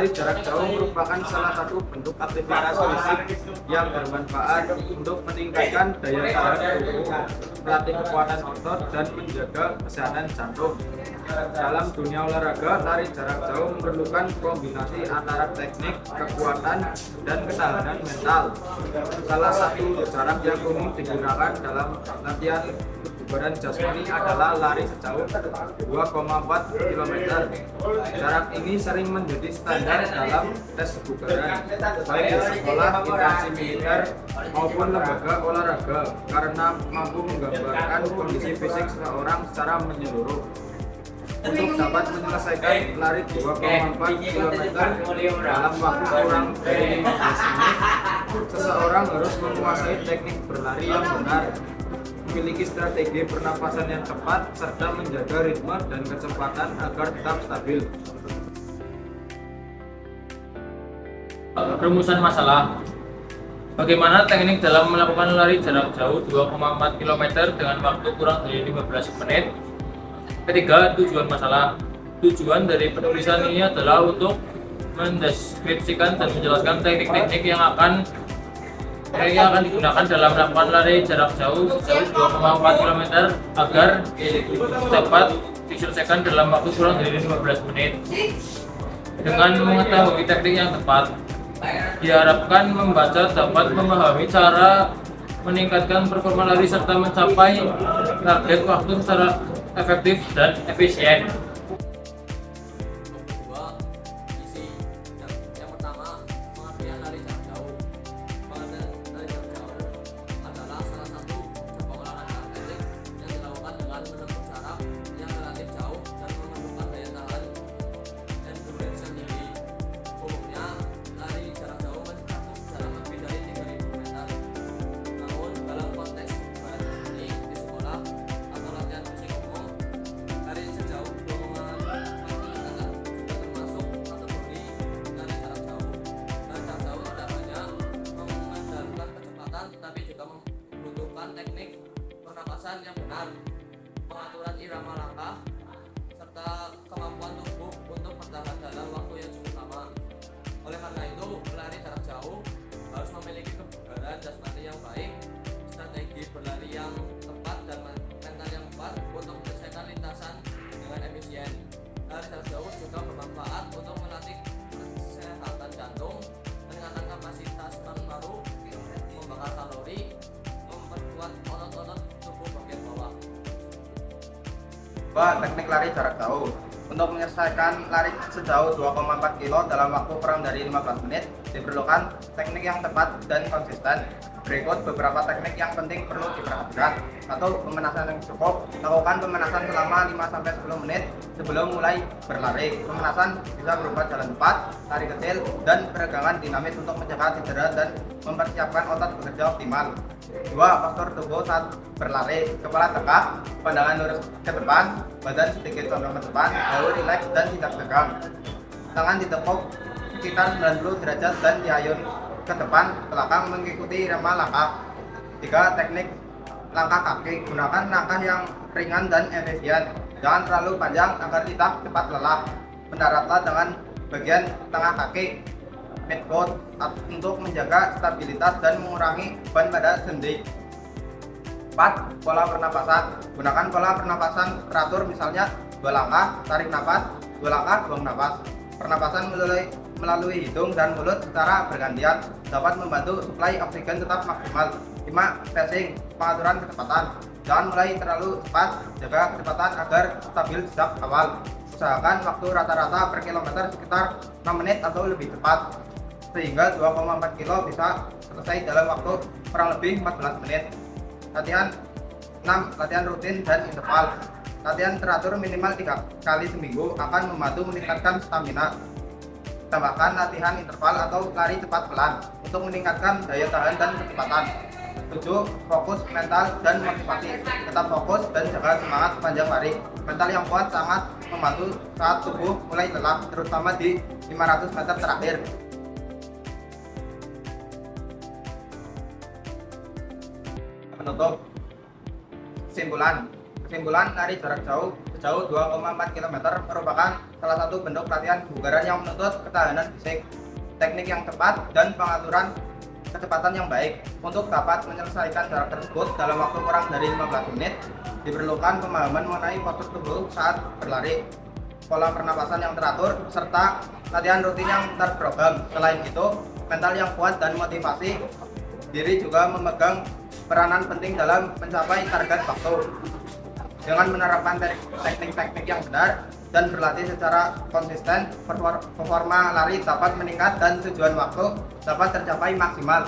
Lari jarak jauh merupakan salah satu bentuk aktivitas fisik yang bermanfaat untuk meningkatkan daya tahan tubuh, melatih kekuatan otot, dan menjaga kesehatan jantung. Dalam dunia olahraga, lari jarak jauh memerlukan kombinasi antara teknik, kekuatan, dan ketahanan mental. Salah satu jarak yang umum digunakan dalam latihan kebugaran jasmani adalah lari sejauh 2,4 km. Jarak ini sering menjadi standar dalam tes kebugaran, baik di sekolah, instansi militer, maupun lembaga olahraga, karena mampu menggambarkan kondisi fisik seseorang secara menyeluruh. Untuk dapat menyelesaikan lari 2,4 km dalam waktu kurang dari 15 menit, seseorang harus menguasai teknik berlari yang benar, memiliki strategi pernapasan yang tepat, serta menjaga ritme dan kecepatan agar tetap stabil. Rumusan masalah. Bagaimana teknik dalam melakukan lari jarak jauh 2,4 km dengan waktu kurang dari 15 menit? Ketiga, tujuan masalah. Tujuan dari penulisan ini adalah untuk mendeskripsikan dan menjelaskan teknik-teknik yang akan digunakan dalam melakukan lari jarak jauh sejauh 2,4 km agar dapat diselesaikan dalam waktu kurang dari 15 menit. Dengan mengetahui teknik yang tepat, diharapkan membaca dapat memahami cara meningkatkan performa lari serta mencapai target waktu secara efektif dan efisien. Yang pertama, pengertian lari jarak jauh. Pengertian lari jarak jauh adalah salah satu cabang olahraga atletik yang dilakukan dengan menempuh jarak yang relatif jauh dan memerlukan daya tahan endurance yang tinggi. Umumnya, lari jarak jauh mencakup jarak lebih dari 3.000 meter. Namun, dalam konteks kebugaran seperti di sekolah atau latihan fisik umum, lari sejauh 2,4 km juga termasuk kategori lari jarak jauh. Lari jarak jauh tidak hanya mengandalkan kecepatan, tetapi juga membutuhkan teknik pernapasan yang benar, pengaturan irama langkah, serta kemampuan tubuh untuk bertahan dalam waktu yang cukup lama. Oleh karena itu, pelari jarak jauh harus memiliki kebugaran jasmani yang baik, strategi berlari yang tepat, dan mental yang kuat untuk menyelesaikan lintasan dengan efisien. Lari jarak jauh juga bermanfaat untuk melatih kesehatan jantung, meningkatkan kapasitas paru-paru, membakar kalori, memperkuat otot-otot tubuh bagian bawah. Teknik lari jarak jauh. Untuk menyelesaikan lari sejauh 2,4 km dalam waktu kurang dari 15 menit, diperlukan teknik yang tepat dan konsisten. Berikut beberapa teknik yang penting perlu diperhatikan. Atau pemanasan yang cukup. Lakukan pemanasan selama 5-10 menit sebelum mulai berlari. Pemanasan bisa berupa jalan cepat, lari kecil, dan peregangan dinamis untuk mencegah cedera dan mempersiapkan otot bekerja optimal. 2. Postur tubuh saat berlari. Kepala tegak, pandangan lurus ke depan, badan sedikit condong ke depan, bahu rileks dan tidak tegang. Tangan ditekuk sekitar 90 derajat dan diayun ke depan, belakang mengikuti irama langkah. 3. Teknik langkah kaki. Gunakan langkah yang ringan dan efisien. Jangan terlalu panjang agar tidak cepat lelah. Mendaratlah dengan bagian tengah kaki midfoot untuk menjaga stabilitas dan mengurangi beban pada sendi. 4. Pola pernapasan. Gunakan pola pernapasan teratur, misalnya 2 langkah tarik napas, 2 langkah buang napas. Pernapasan melalui hidung dan mulut secara bergantian dapat membantu suplai oksigen tetap maksimal. 5. Pacing, pengaturan kecepatan. Jangan mulai terlalu cepat, jaga kecepatan agar stabil sejak awal. Usahakan waktu rata-rata per kilometer sekitar 6 menit atau lebih cepat, sehingga 2,4 km bisa selesai dalam waktu kurang lebih 14 menit. Latihan 6. Latihan rutin dan interval. Latihan teratur minimal 3 kali seminggu akan membantu meningkatkan stamina. Tambahkan latihan interval atau lari cepat pelan untuk meningkatkan daya tahan dan kecepatan. 7. Fokus mental dan motivasi. Tetap fokus dan jaga semangat sepanjang lari. Mental yang kuat sangat membantu saat tubuh mulai lelah, terutama di 500 meter terakhir. Penutup. Kesimpulan lari jarak jauh sejauh 2,4 km merupakan salah satu bentuk latihan kebugaran yang menuntut ketahanan fisik, teknik yang tepat, dan pengaturan kecepatan yang baik. Untuk dapat menyelesaikan jarak tersebut dalam waktu kurang dari 15 menit, diperlukan pemahaman mengenai postur tubuh saat berlari, pola pernapasan yang teratur, serta latihan rutin yang terprogram. Selain itu, mental yang kuat dan motivasi diri juga memegang peranan penting dalam mencapai target waktu. Dengan menerapkan teknik-teknik yang benar dan berlatih secara konsisten, performa lari dapat meningkat dan tujuan waktu dapat tercapai maksimal.